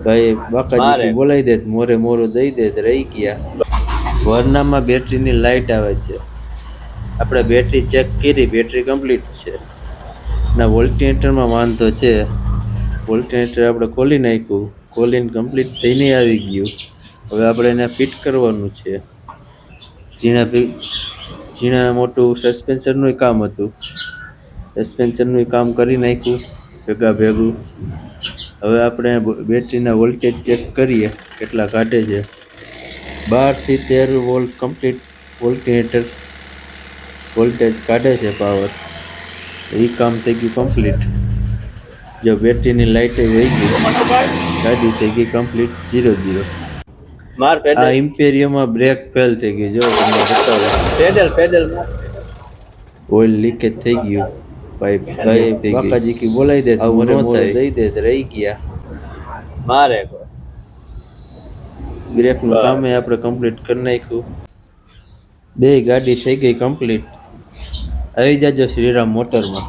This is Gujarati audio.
ભાઈ બાકાજી મારે બોલાવી દે મોરે મોરું દઈ દે રહી ગયા. વરનામાં બેટરીની લાઈટ આવે છે. આપણે બેટરી ચેક કરી, બેટરી કમ્પ્લીટ છે. ના વોલ્ટિમીટરમાં વાંધો છે. વોલ્ટિમીટર આપણે ખોલી નાખ્યું, ખોલીને કમ્પ્લીટ થઈને આવી ગયું. હવે આપણે એને ફિટ કરવાનું છે. ઝીણા મોટું સસ્પેન્શનનું કામ હતું. સસ્પેન્શનનું કામ કરી નાખ્યું ભેગું. હવે આપણે બેટરીના વોલ્ટેજ ચેક કરીએ કેટલા કાઢે છે. 12 થી 13 વોલ્ટ કમ્પ્લીટ વોલ્ટિમીટર વોલ્ટેજ કાઢે છે પાવર. એ કામ થઈ ગયું કમ્પ્લીટ. જો બેટરીની લાઇટ વહી ગઈ, ગાડી થઈ ગઈ કમ્પ્લીટ 0-0. માર આ ઇમ્પેરિયમમાં બ્રેક ફેલ થઈ ગઈ. જો તમને બતાવે પેડલ ઓઇલ લીકેજ થઈ ગયું. પાઇપ બાકાજી કી બોલાવી દે મોરે મોરે દઈ દે રહી ગયા. મારે બ્રેકનું કામ આપણે કમ્પ્લીટ કરી નાખ્યું. બે ગાડી થઈ ગઈ કમ્પ્લીટ. આવી જાજો શ્રીરામ મોટરમાં.